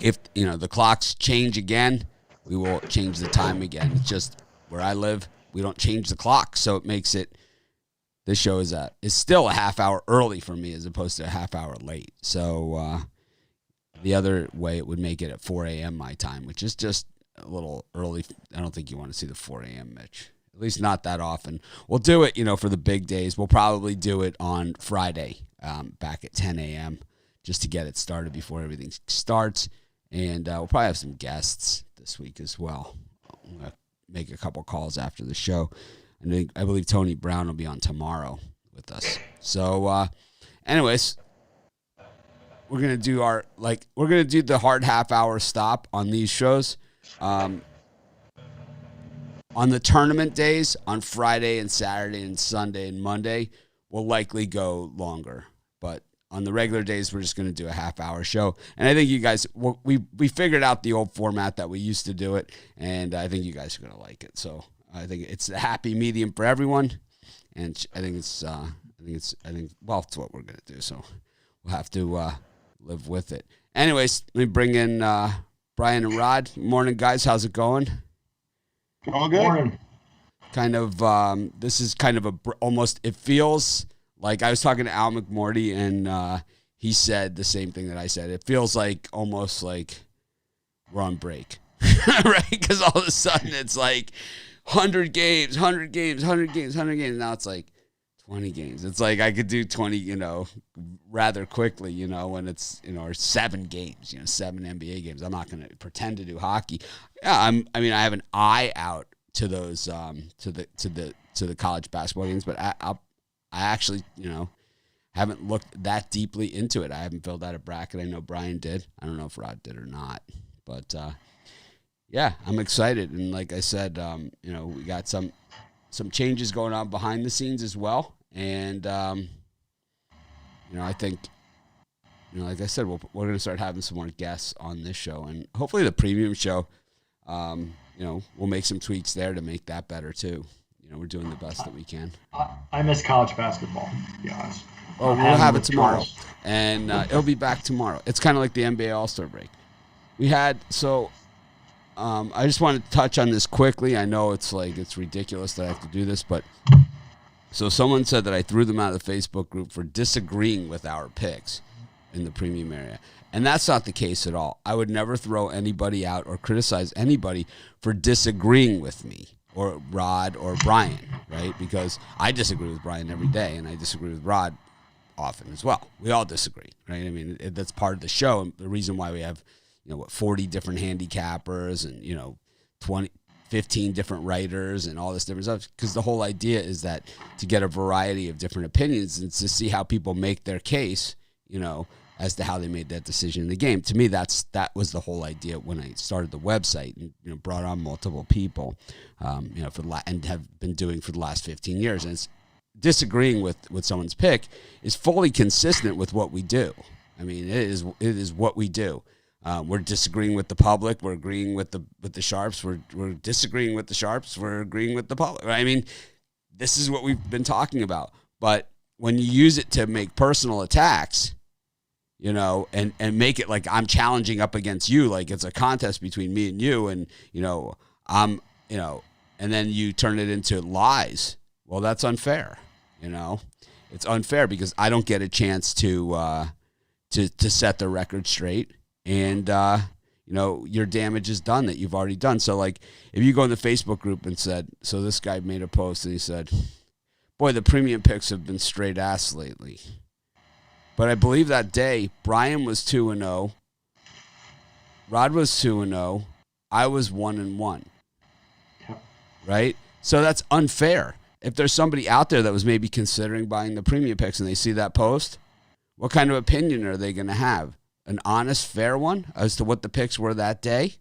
if, the clocks change again, we will change the time again. It's just where I live, we don't change the clock. So it makes it, this show is still a half hour early for me as opposed to a half hour late. So the other way it would make it at 4 a.m. my time, which is just a little early. I don't think you want to see the 4 a.m. Mitch. At least not that often. We'll do it, for the big days. We'll probably do it on Friday back at 10 a.m. just to get it started before everything starts. And we'll probably have some guests this week as well. I'm going to make a couple calls after the show. I believe Tony Brown will be on tomorrow with us. So, anyways, we're going to do the hard half hour stop on these shows. On the tournament days, on Friday and Saturday and Sunday and Monday, we'll likely go longer. But on the regular days, we're just going to do a half-hour show. And I think you guys, we figured out the old format that we used to do it, and I think you guys are going to like it. So I think it's a happy medium for everyone, and I think it's what we're going to do. So we'll have to live with it. Anyways, let me bring in Brian and Rod. Morning, guys. How's it going? All good. Morning. Kind of, this is kind of almost, it feels like I was talking to Al McMorty, and he said the same thing that I said. It feels like almost like we're on break, right? Because all of a sudden it's like 100 games. Now it's like 20 games. It's like I could do 20, rather quickly, when it's, or 7 games, 7 NBA games. I'm not going to pretend to do hockey. Yeah, I have an eye out to those, to the college basketball games, but I actually, haven't looked that deeply into it. I haven't filled out a bracket. I know Brian did. I don't know if Rod did or not, but yeah, I'm excited. And like I said, we got some changes going on behind the scenes as well. And, I think, like I said, we're going to start having some more guests on this show. And hopefully the premium show, we'll make some tweaks there to make that better too. We're doing the best that we can. I miss college basketball, to be honest. Oh, we'll have it tomorrow. And it'll be back tomorrow. It's kind of like the NBA All-Star break. I just want to touch on this quickly. I know it's ridiculous that I have to do this, but so someone said that I threw them out of the Facebook group for disagreeing with our picks in the premium area. And that's not the case at all. I would never throw anybody out or criticize anybody for disagreeing with me or Rod or Brian, right? Because I disagree with Brian every day, and I disagree with Rod often as well. We all disagree, right? I mean, that's part of the show. And the reason why we have 40 different handicappers and, 15 different writers and all this different stuff. Because the whole idea is that to get a variety of different opinions and to see how people make their case, as to how they made that decision in the game. To me, that was the whole idea when I started the website and brought on multiple people, and have been doing for the last 15 years. And it's disagreeing with someone's pick is fully consistent with what we do. I mean, it is what we do. We're disagreeing with the public. We're agreeing with the sharps. We're disagreeing with the sharps. We're agreeing with the public. I mean, this is what we've been talking about. But when you use it to make personal attacks, and make it like I'm challenging up against you, like it's a contest between me and you, and and then you turn it into lies. Well, that's unfair. It's unfair because I don't get a chance to set the record straight. And, your damage is done that you've already done. So, like, if you go in the Facebook group and said, so this guy made a post and he said, boy, the premium picks have been straight ass lately. But I believe that day, Brian was 2-0. Rod was 2-0. I was 1-1. Right? So that's unfair. If there's somebody out there that was maybe considering buying the premium picks and they see that post, what kind of opinion are they going to have? An honest, fair one as to what the picks were that day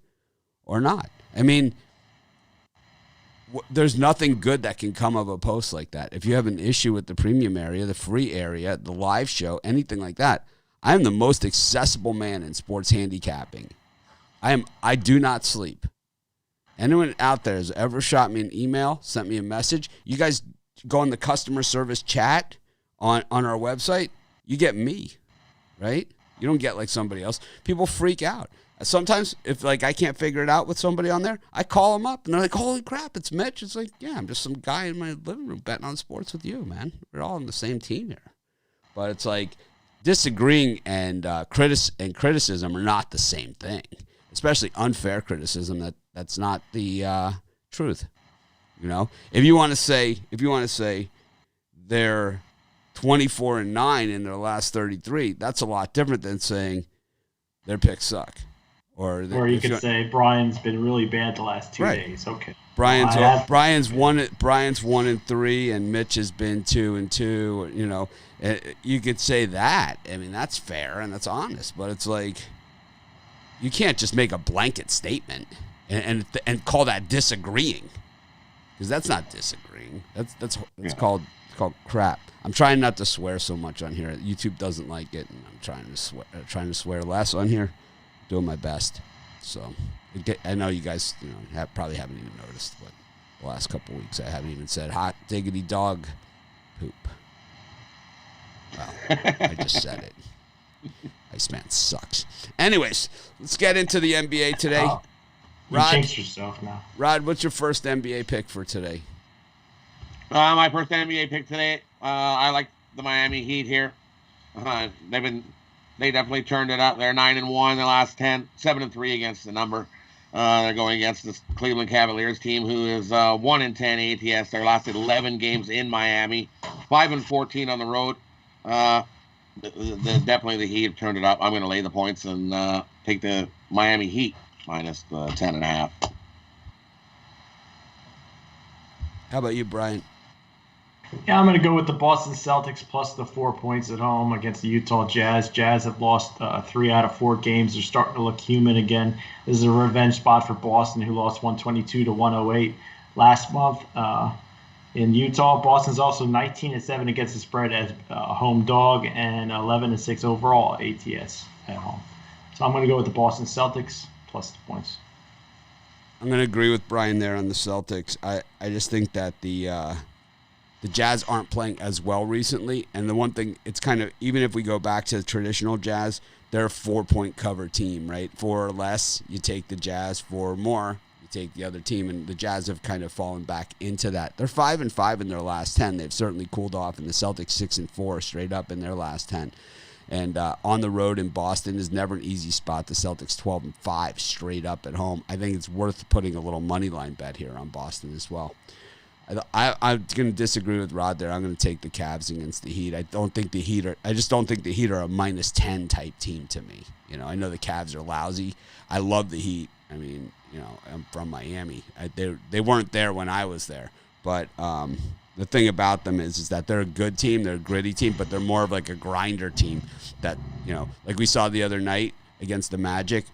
or not? I mean, there's nothing good that can come of a post like that. If you have an issue with the premium area, the free area, the live show, anything like that, I am the most accessible man in sports handicapping. I do not sleep. Anyone out there has ever shot me an email, sent me a message, you guys go on the customer service chat on our website, you get me, right? You don't get like somebody else. People freak out. Sometimes if like I can't figure it out with somebody on there, I call them up and they're like, "Holy crap, it's Mitch." It's like, yeah, I'm just some guy in my living room betting on sports with you, man. We're all on the same team here. But it's like disagreeing and criticism are not the same thing, especially unfair criticism. That's not the truth. You know, if you want to say they're 24-9 in their last 33, that's a lot different than saying their picks suck. Or you could say Brian's been really bad the last 2 days. Okay. Brian's 1-3 and Mitch has been 2-2. You know, you could say that. I mean, that's fair and that's honest. But it's like you can't just make a blanket statement and call that disagreeing, because that's not disagreeing. That's called crap. I'm trying not to swear so much on here. YouTube doesn't like it, and I'm trying to swear less on here. Doing my best. So I know you guys, probably haven't even noticed, but the last couple weeks I haven't even said hot diggity dog poop. Well, I just said it. Iceman sucks. Anyways, let's get into the NBA today. You jinxed yourself now. Rod, what's your first NBA pick for today? My first NBA pick today, I like the Miami Heat here. They definitely turned it up. They're 9-1 the last 10, 7-3 against the number. They're going against the Cleveland Cavaliers team, who is 1-10 ATS. Their last 11 games in Miami, 5-14 on the road. Definitely the Heat have turned it up. I'm going to lay the points and take the Miami Heat minus the 10.5. How about you, Brian? Yeah, I'm going to go with the Boston Celtics plus the 4 points at home against the Utah Jazz. Jazz have lost 3 out of 4 games. They're starting to look human again. This is a revenge spot for Boston, who lost 122-108 last month in Utah. Boston's also 19-7 against the spread as a home dog and 11-6 overall ATS at home. So I'm going to go with the Boston Celtics plus the points. I'm going to agree with Brian there on the Celtics. I just think that the Jazz aren't playing as well recently. And the one thing, it's kind of, even if we go back to the traditional Jazz, they're a 4-point cover team, right? 4 or less, you take the Jazz. 4 or more, you take the other team. And the Jazz have kind of fallen back into that. They're 5-5 in their last 10. They've certainly cooled off. And the Celtics 6-4 straight up in their last 10. And on the road in Boston is never an easy spot. The Celtics 12-5 straight up at home. I think it's worth putting a little money line bet here on Boston as well. I'm going to disagree with Rod there. I'm going to take the Cavs against the Heat. I just don't think the Heat are a -10 type team to me. I know the Cavs are lousy. I love the Heat. I mean, I'm from Miami. They weren't there when I was there. But the thing about them is that they're a good team. They're a gritty team, but they're more of like a grinder team that, like we saw the other night against the Magic,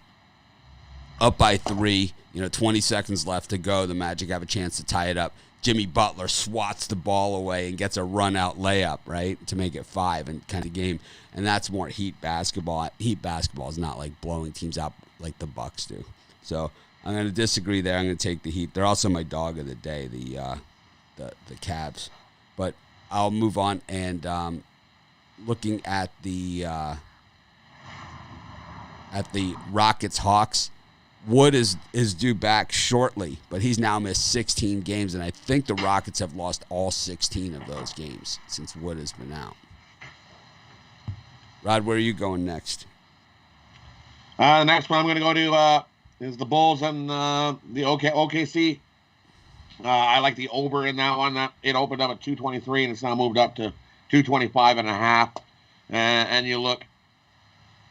up by 3, 20 seconds left to go. The Magic have a chance to tie it up. Jimmy Butler swats the ball away and gets a run-out layup, right, to make it 5 and kind of game. And that's more Heat basketball. Heat basketball is not like blowing teams out like the Bucks do. So I'm going to disagree there. I'm going to take the Heat. They're also my dog of the day, the Cavs. But I'll move on and looking at the Rockets-Hawks. Wood is due back shortly, but he's now missed 16 games, and I think the Rockets have lost all 16 of those games since Wood has been out. Rod, where are you going next? The next one I'm going to go to is the Bulls and the OKC. I like the over in that one. It opened up at 223, and it's now moved up to 225.5. And you look,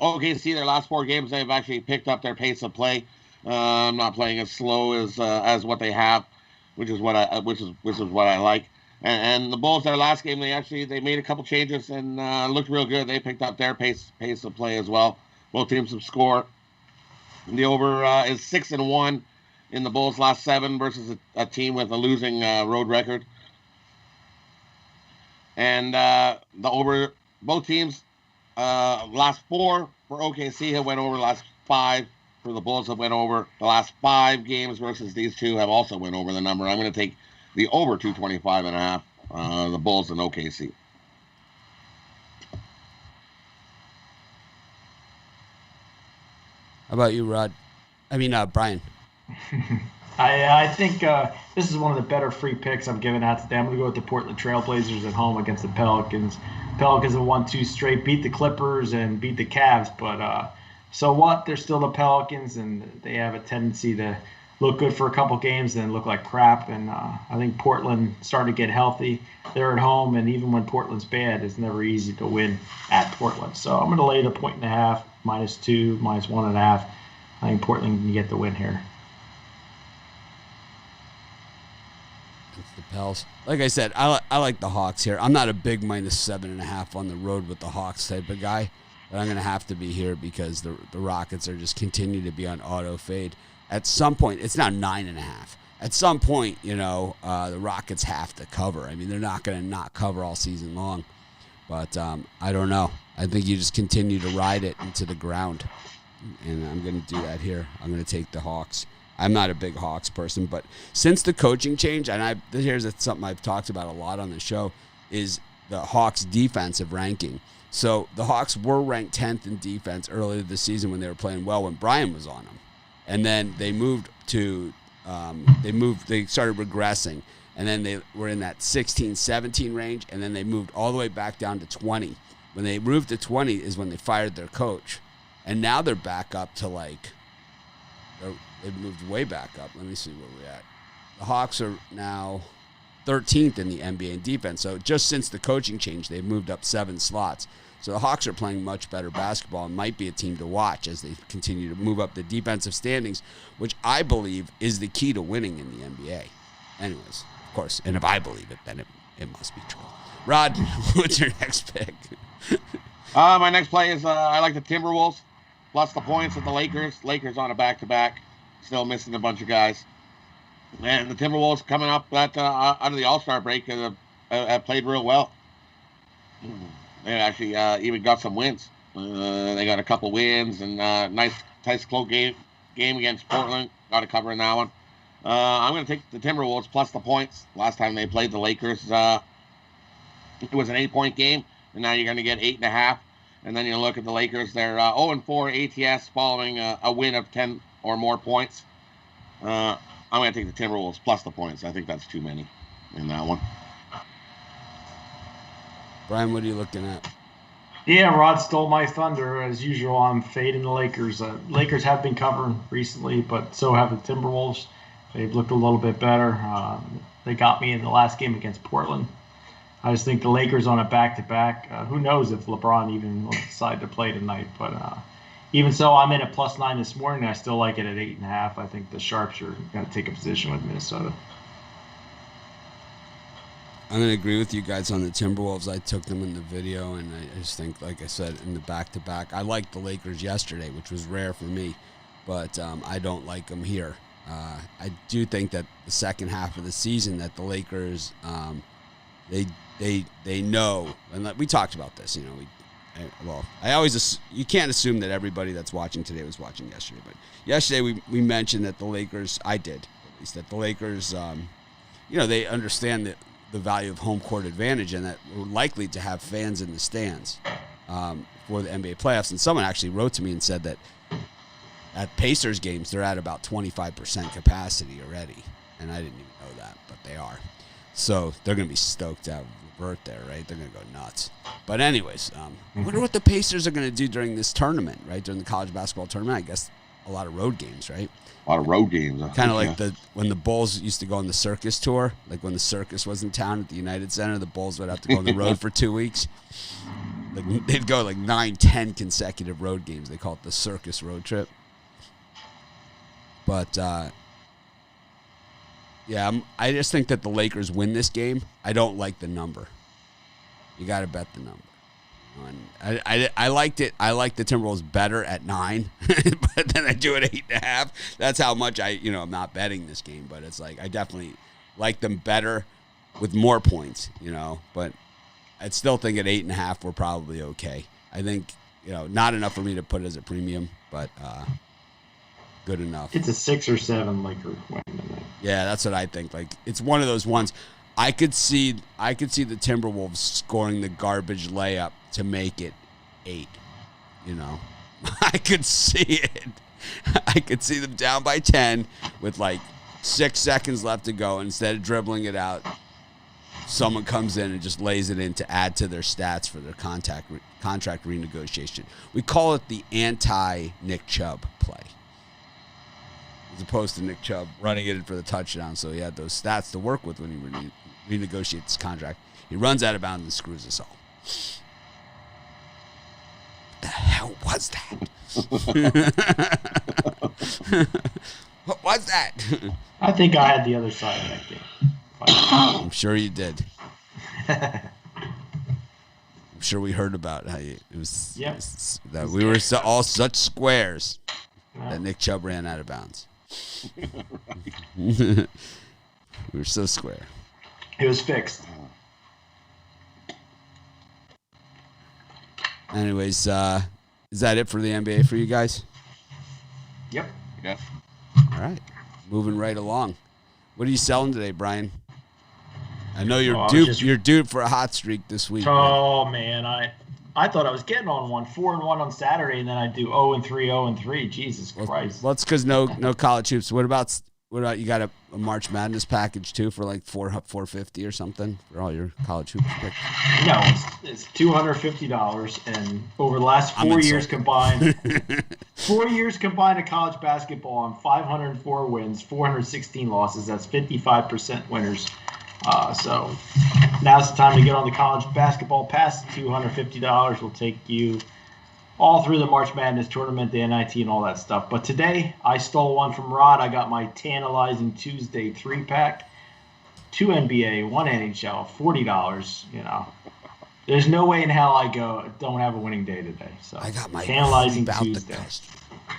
OKC, their last 4 games, they've actually picked up their pace of play. Not playing as slow as what they have, which is what I like. And the Bulls, their last game, they made a couple changes and looked real good. They picked up their pace of play as well. Both teams have scored. The over is 6-1 in the Bulls' last 7 versus a team with a losing road record. And the over, both teams, last 4 for OKC have went over. Last 5 for the Bulls have went over. The last 5 games versus these two have also went over the number. I'm going to take the over 225.5, the Bulls and OKC. How about you, Rod? Brian. I think this is one of the better free picks I'm giving out today. I'm going to go with the Portland Trailblazers at home against the Pelicans. Pelicans have won 2 straight, beat the Clippers and beat the Cavs, but so what? They're still the Pelicans, and they have a tendency to look good for a couple games and then look like crap. And I think Portland starting to get healthy. They're at home, and even when Portland's bad, it's never easy to win at Portland. So I'm going to lay the 1.5, -2, -1.5. I think Portland can get the win here. It's the Pels. Like I said, I like the Hawks here. I'm not a big -7.5 on the road with the Hawks type of guy, but I'm going to have to be here because the Rockets are just continue to be on auto fade. At some point, it's now 9.5. At some point, the Rockets have to cover. I mean, they're not going to not cover all season long. But I don't know. I think you just continue to ride it into the ground. And I'm going to do that here. I'm going to take the Hawks. I'm not a big Hawks person, but since the coaching change, and here's something I've talked about a lot on the show, is the Hawks' defensive ranking. So the Hawks were ranked 10th in defense earlier this season when they were playing well when Brian was on them. And then they moved to they started regressing, and then they were in that 16, 17 range, and then they moved all the way back down to 20. When they moved to 20 is when they fired their coach. And now they're back up to they've moved way back up. Let me see where we're at. The Hawks are now 13th in the NBA in defense. So just since the coaching change, they've moved up 7 slots. So the Hawks are playing much better basketball and might be a team to watch as they continue to move up the defensive standings, which I believe is the key to winning in the NBA. Anyways, of course, and if I believe it, then it must be true. Rod, what's your next pick? My next play is I like the Timberwolves plus the points at the Lakers. Lakers on a back-to-back, still missing a bunch of guys. And the Timberwolves coming up out of the All-Star break have played real well. They actually even got some wins. They got a couple wins and nice close game against Portland. Got a cover in that one. I'm going to take the Timberwolves plus the points. Last time they played the Lakers, it was an 8-point game, and now you're going to get 8.5. And then you look at the Lakers; they're 0-4 ATS following a win of 10 or more points. I'm going to take the Timberwolves plus the points. I think that's too many in that one. Brian, what are you looking at? Yeah, Rod stole my thunder. As usual, I'm fading the Lakers. Lakers have been covering recently, but so have the Timberwolves. They've looked a little bit better. They got me in the last game against Portland. I just think the Lakers on a back-to-back. Who knows if LeBron even will decide to play tonight. But even so, I'm in at +9 this morning. I still like it at 8.5. I think the Sharps are going to take a position with Minnesota. I'm going to agree with you guys on the Timberwolves. I took them in the video, and I just think, like I said, in the back-to-back. I liked the Lakers yesterday, which was rare for me, but I don't like them here. I do think that the second half of the season that the Lakers, they know, and we talked about this, you can't assume that everybody that's watching today was watching yesterday, but yesterday we mentioned that the Lakers, I did at least, that the Lakers, they understand that the value of home court advantage and that we're likely to have fans in the stands for the NBA playoffs. And someone actually wrote to me and said that at Pacers games, they're at about 25% capacity already. And I didn't even know that, but they are. So they're going to be stoked to have LeVert there, right? They're going to go nuts. But anyways, I wonder what the Pacers are going to do during this tournament, right? During the college basketball tournament. I guess a lot of road games, right? A lot of road games. Kind of like when the Bulls used to go on the circus tour, like when the circus was in town at the United Center, the Bulls would have to go on the road for 2 weeks. Like they'd go like 9, 10 consecutive road games. They call it the circus road trip. But I just think that the Lakers win this game. I don't like the number. You got to bet the number. And I liked it. I like the Timberwolves better at 9, but then I do it 8.5. That's how much I'm not betting this game, but it's like I definitely like them better with more points, But I still think at 8.5 we're probably okay. I think not enough for me to put as a premium, but good enough. It's a 6 or 7 Laker win tonight. Yeah, that's what I think. Like it's one of those ones. I could see the Timberwolves scoring the garbage layup to make it 8. I could see it. I could see them down by 10 with like 6 seconds left to go. Instead of dribbling it out, someone comes in and just lays it in to add to their stats for their contract renegotiation. We call it the anti-Nick Chubb play, as opposed to Nick Chubb running it in for the touchdown. So he had those stats to work with when he renegotiates his contract. He runs out of bounds and screws us all. What the hell was that? What was that? I think I had the other side of that game. I'm sure you did. I'm sure we heard about how it was, yep. it was that we were all such squares that Nick Chubb ran out of bounds. We were so square. It was fixed. Anyways, is that it for the NBA for you guys? Yep. Yeah. All right. Moving right along. What are you selling today, Brian? I know you're due for a hot streak this week. Oh, man. I thought I was getting on one. 4-1 on Saturday, and then I do 0-3, 0-3. Jesus Christ. Well, it's because no college hoops. What about you got a March Madness package too for like $450 or something for all your college hoops picks? No, it's $250, and over the last 4 years combined, 4 years combined of college basketball, I'm 504 wins, 416 losses. That's 55% winners. So now's the time to get on the college basketball pass. $250 will take you all through the March Madness tournament, the NIT, and all that stuff. But today, I stole one from Rod. I got my Tantalizing Tuesday 3-pack, 2 NBA, 1 NHL, $40. You know, there's no way in hell I don't have a winning day today. So I got my Tantalizing Tuesday.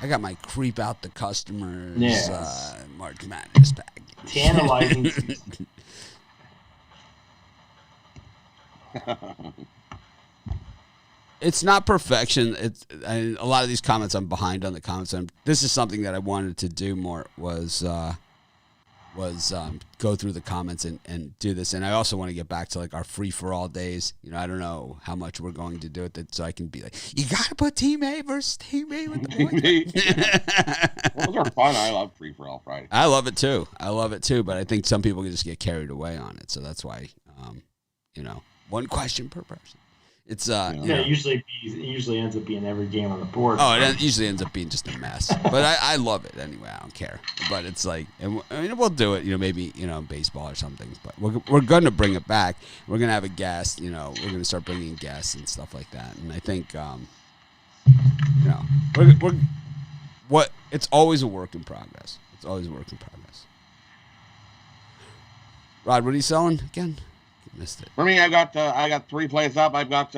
I got my creep out the customers. Yes. March Madness package. Tantalizing Tuesday. It's not perfection. A lot of these comments I'm behind on the comments. This is something that I wanted to do more was go through the comments and do this. And I also want to get back to like our free for all days. You know, I don't know how much we're going to do it, so I can be like, you got to put Team A versus Team A with the boys. Those are fun. I love free for all Friday. I love it too. But I think some people can just get carried away on it. So that's why, one question per person. It's it usually ends up being every game on the board. Oh, it usually ends up being just a mess. But I love it anyway. I don't care. But it's like, we'll do it. Maybe baseball or something. But we're going to bring it back. We're going to have a guest. We're going to start bringing guests and stuff like that. And I think, it's always a work in progress. It's always a work in progress. Rod, what are you selling again? Missed it. For me, I got 3 plays up. I've got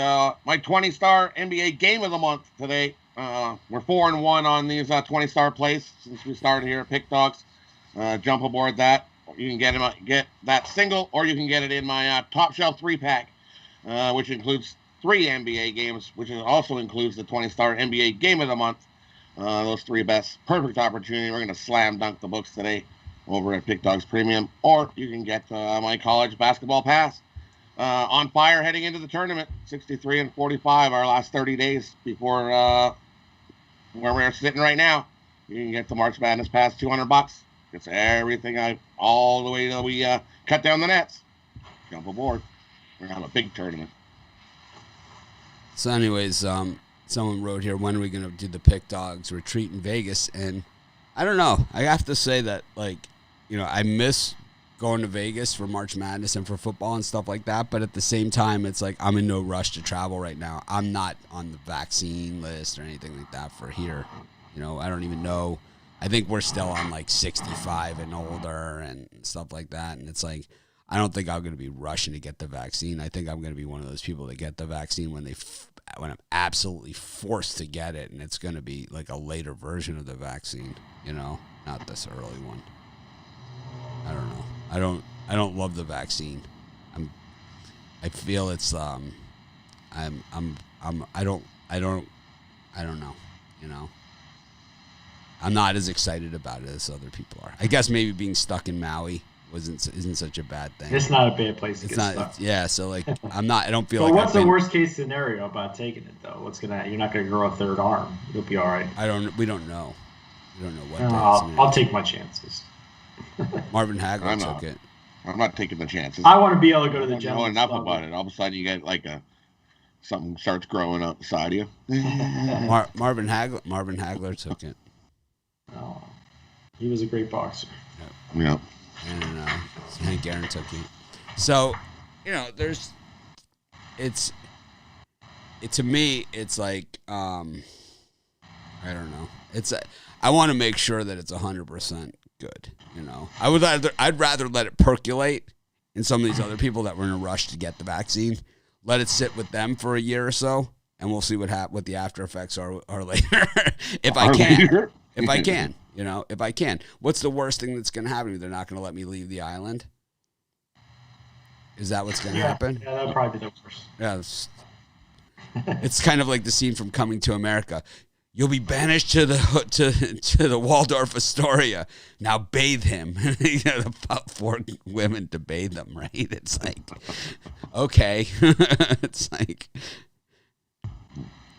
my 20-star NBA Game of the Month today. We're 4-1 on these 20-star plays since we started here at Pick Dogs. Jump aboard that. You can get that single, or you can get it in my Top Shelf 3-pack, which includes 3 NBA games, which also includes the 20-star NBA Game of the Month. Those 3 best. Perfect opportunity. We're going to slam dunk the books today over at Pick Dogs Premium, or you can get my college basketball pass. On fire heading into the tournament, 63-45, our last 30 days before where we're sitting right now. You can get the March Madness pass, $200. It's everything all the way till we cut down the nets. Jump aboard. We're gonna have a big tournament. So, anyways, someone wrote here, when are we gonna do the Pick Dogs retreat in Vegas? And I don't know. I have to say that, I miss going to Vegas for March Madness and for football and stuff like that. But at the same time, it's like I'm in no rush to travel right now. I'm not on the vaccine list or anything like that for here. I don't even know. I think we're still on like 65 and older and stuff like that. And it's like, I don't think I'm going to be rushing to get the vaccine. I think I'm going to be one of those people that get the vaccine when I'm absolutely forced to get it. And it's going to be like a later version of the vaccine, not this early one. I don't know. I don't love the vaccine. I feel it's I don't know. I'm not as excited about it as other people are. I guess maybe being stuck in Maui isn't such a bad thing. It's not a bad place to get stuck. Yeah, so I don't feel like. But what's the worst case scenario about taking it though? You're not gonna grow a third arm. You'll be all right. We don't know. You don't know what day. I'll take my chances. Marvin Hagler took it. I'm not taking the chances. I want to be able to go to the gym. Know enough about it. All of a sudden, you get like something starts growing up beside you. Marvin Hagler took it. Oh, he was a great boxer. Yeah. And Hank Aaron took it. So, to me, it's like, I don't know. I want to make sure that it's 100% good. I'd rather let it percolate in some of these other people that were in a rush to get the vaccine. Let it sit with them for a year or so, and we'll see what the after effects are later. If I can. What's the worst thing that's going to happen? They're not going to let me leave the island. Is that what's going to happen? Yeah, that'd probably be the worst. Yeah, it's kind of like the scene from Coming to America. You'll be banished to the Waldorf Astoria. Now bathe him. About 4 women to bathe them, right? It's like, okay. It's like,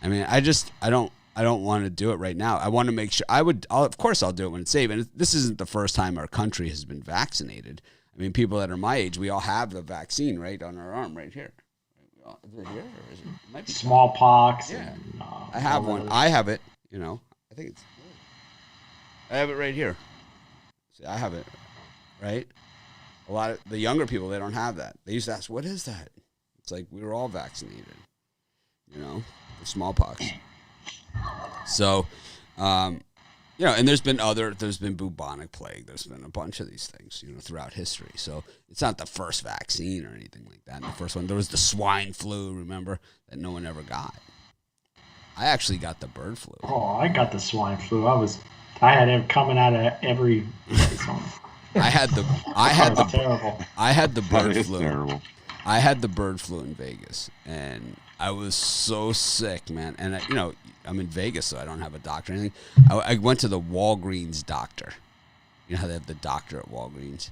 I mean, I don't want to do it right now. I want to make sure. Of course I'll do it when it's safe. And this isn't the first time our country has been vaccinated. I mean, people that are my age, we all have the vaccine right on our arm right here. Is it here or is it? It might be smallpox. Yeah, I have one. I have it. I think it's. I have it right here. See, I have it, right? A lot of the younger people, they don't have that. They used to ask, "What is that?" It's like we were all vaccinated, for smallpox. So, and there's been bubonic plague. There's been a bunch of these things, throughout history. So it's not the first vaccine or anything like that. And the first one, there was the swine flu, remember, that no one ever got. I actually got the bird flu. Oh, I got the swine flu. I had it coming out of every place. I had the bird flu. Terrible. I had the bird flu in Vegas, and I was so sick, man. And I'm in Vegas, so I don't have a doctor or anything. I went to the Walgreens doctor. You know how they have the doctor at Walgreens?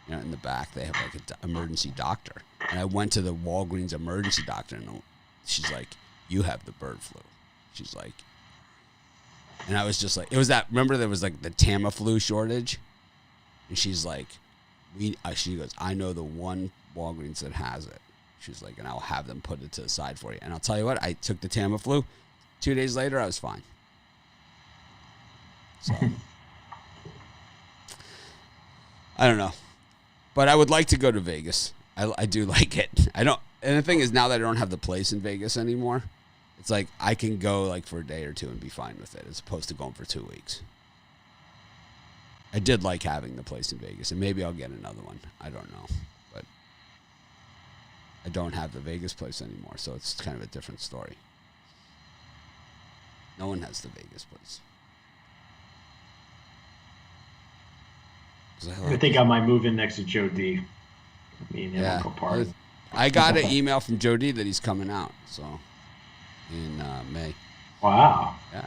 In the back, they have like an emergency doctor. And I went to the Walgreens emergency doctor, and she's like, "You have the bird flu." She's like, and I was just like, it was that, remember there was like the Tamiflu shortage? And she's like, she goes, "I know the one Walgreens that has it." She's like, "And I'll have them put it to the side for you." And I'll tell you what, I took the Tamiflu. 2 days later, I was fine. So, I don't know. But I would like to go to Vegas. I do like it. And the thing is, now that I don't have the place in Vegas anymore, it's like I can go like for a day or two and be fine with it, as opposed to going for 2 weeks. I did like having the place in Vegas, and maybe I'll get another one. I don't know. But I don't have the Vegas place anymore, so it's kind of a different story. No one has the Vegas place. I think I might move in next to Joe D. Me and him will go party. I got an email from Joe D that he's coming out, so in May. Wow. Yeah.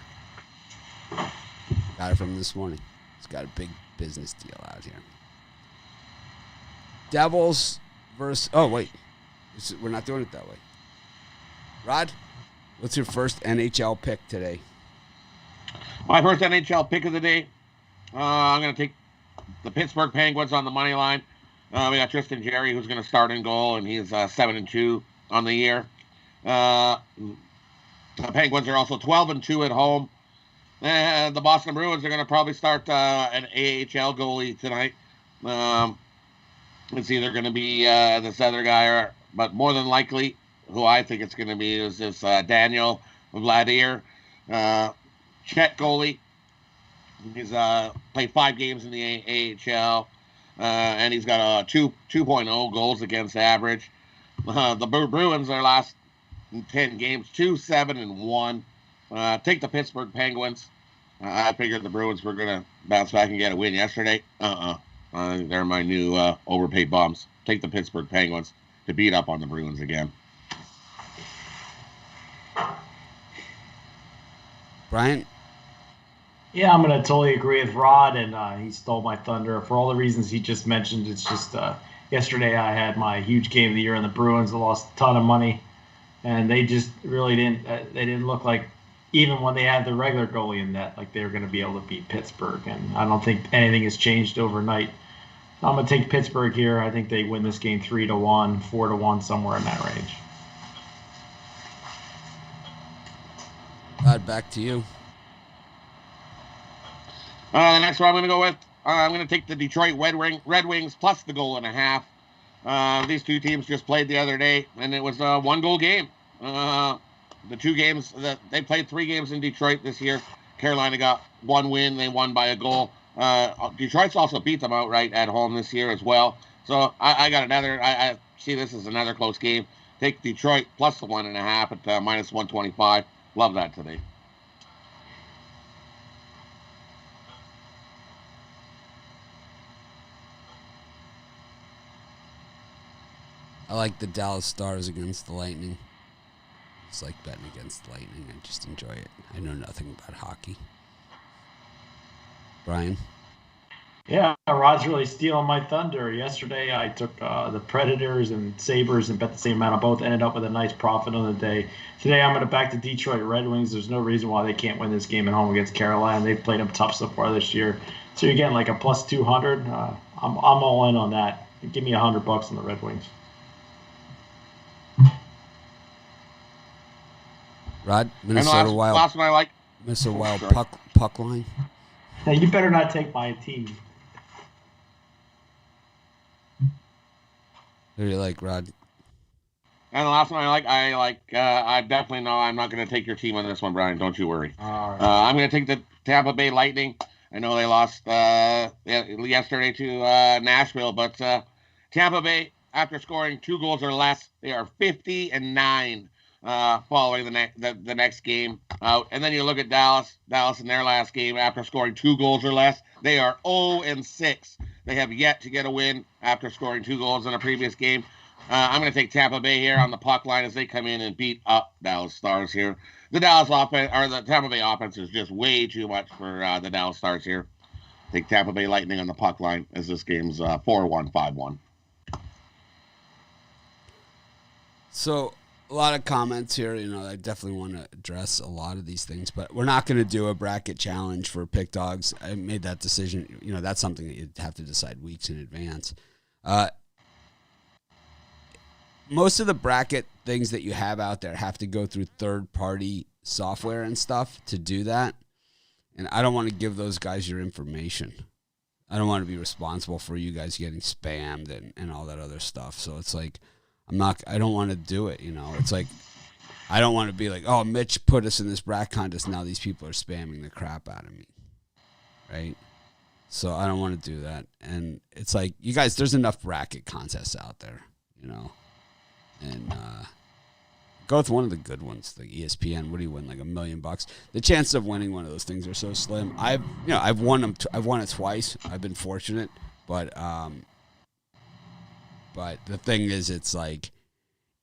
Got it from this morning. He's got a big business deal out here. Devils versus. Oh wait, we're not doing it that way. Rod, what's your first NHL pick today? My first NHL pick of the day. I'm going to take the Pittsburgh Penguins on the money line. We got Tristan Jarry, who's going to start in goal, and he's 7-2 on the year. The Penguins are also 12-2 at home. And the Boston Bruins are going to probably start an AHL goalie tonight. It's either going to be this other guy, but more than likely, who I think it's going to be is this Daniel Vladimir, Czech goalie. He's played 5 games in the AHL, and he's got a 2.0 goals against average. The Bruins, their last 10 games, 2-7-1. Take the Pittsburgh Penguins. I figured the Bruins were going to bounce back and get a win yesterday. They're my new overpaid bums. Take the Pittsburgh Penguins to beat up on the Bruins again. Brian? Yeah, I'm going to totally agree with Rod, and he stole my thunder. For all the reasons he just mentioned, it's just yesterday I had my huge game of the year, and the Bruins lost a ton of money, and they just really didn't look like even when they had the regular goalie in net, like they were going to be able to beat Pittsburgh. And I don't think anything has changed overnight. I'm going to take Pittsburgh here. I think they win this game 3-1, 4-1, somewhere in that range. Back to you. The next one I'm going to go with, I'm going to take the Detroit Red Wings plus the 1.5. These two teams just played the other day, and it was a one-goal game. The two games that they played 3 games in Detroit this year. Carolina got 1 win. They won by a goal. Detroit's also beat them outright at home this year as well. So I got another. I see this as another close game. Take Detroit plus the 1.5 at minus 125. Love that today. I like the Dallas Stars against the Lightning. It's like betting against the Lightning. I just enjoy it. I know nothing about hockey. Brian? Yeah, Rod's really stealing my thunder. Yesterday, I took the Predators and Sabres and bet the same amount on both. Ended up with a nice profit on the day. Today, I'm going to back the Detroit Red Wings. There's no reason why they can't win this game at home against Carolina. They've played them tough so far this year. So you're getting like a plus 200. I'm all in on that. Give me $100 on the Red Wings. Rod, Minnesota Wild. Last one I like. Minnesota Wild puck line. Hey, you better not take my team. Who do you like, Rod? And the last one I definitely know I'm not going to take your team on this one, Brian. Don't you worry. All right. I'm going to take the Tampa Bay Lightning. I know they lost yesterday to Nashville, but Tampa Bay, after scoring 2 goals or less, they are 50-9 following the next game out. And then you look at Dallas in their last game, after scoring 2 goals or less, they are 0-6. They have yet to get a win after scoring 2 goals in a previous game. I'm going to take Tampa Bay here on the puck line as they come in and beat up Dallas Stars here. The Tampa Bay offense is just way too much for the Dallas Stars here. Take Tampa Bay Lightning on the puck line as this game's 4-1, 5-1. So a lot of comments here. I definitely want to address a lot of these things, but we're not going to do a bracket challenge for pick dogs. I made that decision. That's something that you'd have to decide weeks in advance. Most of the bracket things that you have out there have to go through third-party software and stuff to do that. And I don't want to give those guys your information. I don't want to be responsible for you guys getting spammed and all that other stuff. So it's like, I don't want to do it, It's like, I don't want to be like, oh, Mitch put us in this bracket contest. Now these people are spamming the crap out of me. Right? So I don't want to do that. And it's like, you guys, there's enough bracket contests out there, And go with one of the good ones, like ESPN. What do you win, like $1 million? The chances of winning one of those things are so slim. I've won them. I've won it twice. I've been fortunate, but the thing is, it's like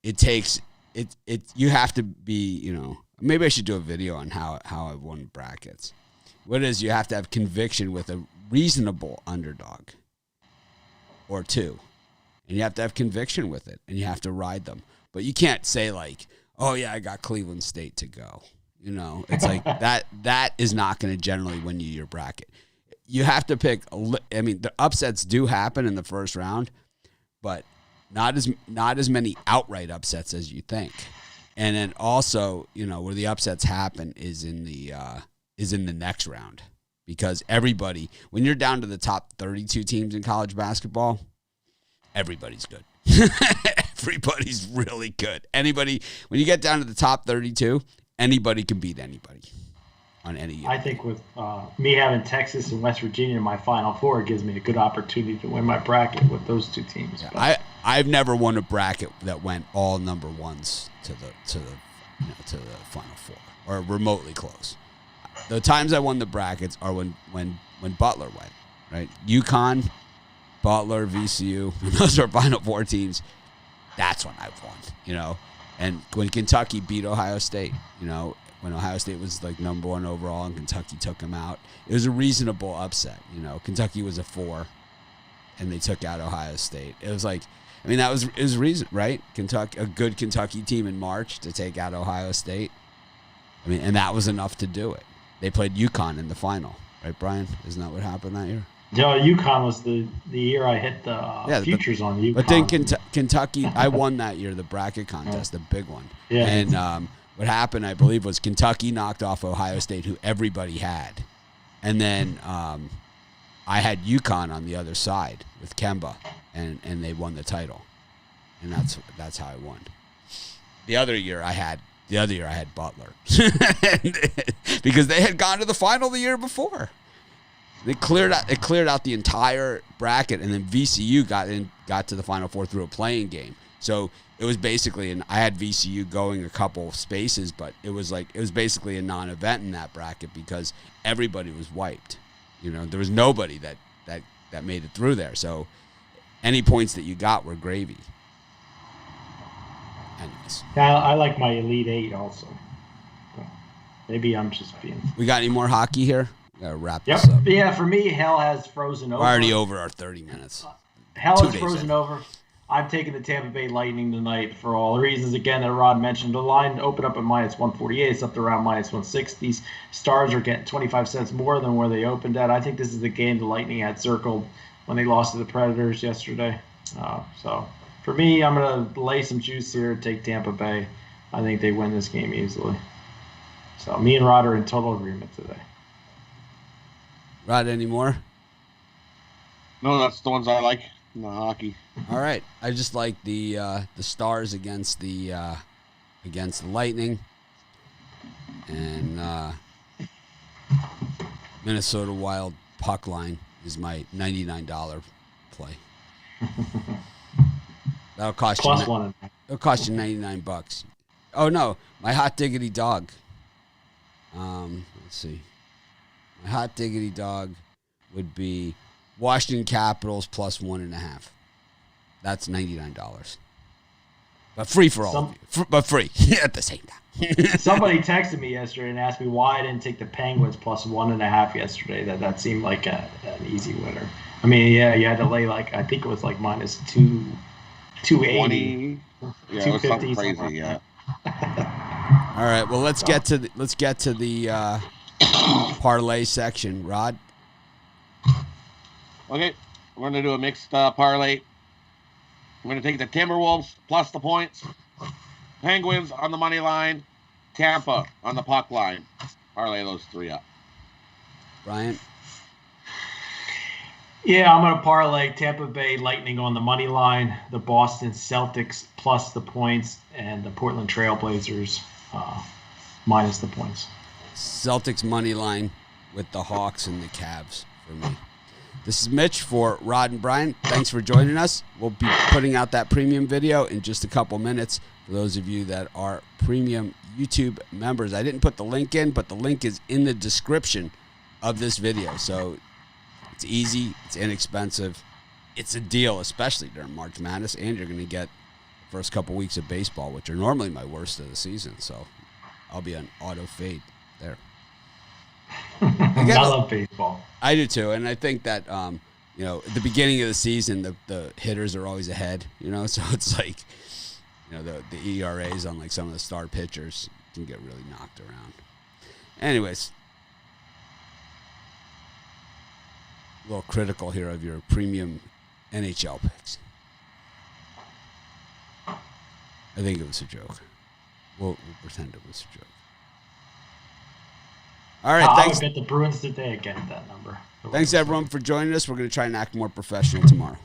it takes it. You have to be, Maybe I should do a video on how I've won brackets. What it is, you have to have conviction with a reasonable underdog or two. And you have to have conviction with it, and you have to ride them. But you can't say like, oh, yeah, I got Cleveland State to go. It's like that is not going to generally win you your bracket. You have to pick. The upsets do happen in the first round, but not as many outright upsets as you think. And then also, where the upsets happen is in the next round, because everybody, when you're down to the top 32 teams in college basketball, everybody's good. Everybody's really good. Anybody, when you get down to the top 32, anybody can beat anybody on any year. I think with me having Texas and West Virginia in my Final Four, it gives me a good opportunity to win my bracket with those two teams. Yeah, I've never won a bracket that went all number ones to the Final Four or remotely close. The times I won the brackets are when Butler went, right? UConn, Butler, VCU, those are Final Four teams. That's when I've won, And when Kentucky beat Ohio State, when Ohio State was like number 1 overall and Kentucky took them out, it was a reasonable upset. Kentucky was a 4, and they took out Ohio State. It was like, it was reason, right? A good Kentucky team in March to take out Ohio State. I mean, and that was enough to do it. They played UConn in the final, right, Brian? Isn't that what happened that year? Yeah, UConn was the year I hit the futures on UConn. But then Kentucky, I won that year, the bracket contest, the big one. Yeah. And what happened, I believe, was Kentucky knocked off Ohio State, who everybody had. And then I had UConn on the other side with Kemba, and they won the title. And that's how I won. The other year I had Butler. Because they had gone to the final the year before. It cleared out the entire bracket, and then VCU got to the Final Four through a playing game. So it was basically, I had VCU going a couple spaces, but it was basically a non-event in that bracket because everybody was wiped. You know, there was nobody that made it through there. So any points that you got were gravy. Anyways. Yeah, I like my Elite Eight also. Maybe I'm just being. We got any more hockey here? Gotta wrap this up. Yeah, for me, hell has frozen over. We're already over our 30 minutes. Hell has frozen over. I'm taking the Tampa Bay Lightning tonight for all the reasons, again, that Rod mentioned. The line opened up at minus 148. It's up to around minus 160. Stars are getting 25 cents more than where they opened at. I think this is the game the Lightning had circled when they lost to the Predators yesterday. So for me, I'm going to lay some juice here, take Tampa Bay. I think they win this game easily. So me and Rod are in total agreement today. Rod, any more? No, that's the ones I like in the hockey. All right, I just like the Stars against the Lightning, and Minnesota Wild puck line is my $99 play. That'll cost Plus you. one. It'll cost you $99. Oh no, my hot diggity dog. Let's see. My hot diggity dog would be Washington Capitals plus 1.5. That's $99. But free for all of you. But free at the same time. Somebody texted me yesterday and asked me why I didn't take the Penguins plus 1.5 yesterday. That seemed like an easy winner. I mean, yeah, you had to lay I think it was like minus 280. Yeah, it was something crazy. Like yeah. All right. Well, let's get to the parlay section, Rod. Okay, we're going to do a mixed parlay. We're going to take the Timberwolves plus the points, Penguins on the money line, Tampa on the puck line. Parlay those three up. Brian? Yeah, I'm going to parlay Tampa Bay Lightning on the money line, the Boston Celtics plus the points, and the Portland Trail Blazers minus the points. Celtics money line with the Hawks and the Cavs for me. This is Mitch for Rod and Brian. Thanks for joining us. We'll be putting out that premium video in just a couple minutes for those of you that are premium YouTube members. I didn't put the link in, but the link is in the description of this video. So it's easy, it's inexpensive, it's a deal, especially during March Madness, and you're going to get the first couple weeks of baseball, which are normally my worst of the season. So I'll be on auto fade there. I love baseball. I do too, and I think that at the beginning of the season, the hitters are always ahead. So it's like, the ERAs on like some of the star pitchers can get really knocked around. Anyways, a little critical here of your premium NHL picks. I think it was a joke. We'll pretend it was a joke. All right, thanks. I would bet the Bruins today against that number. Thanks, everyone, for joining us. We're going to try and act more professional tomorrow.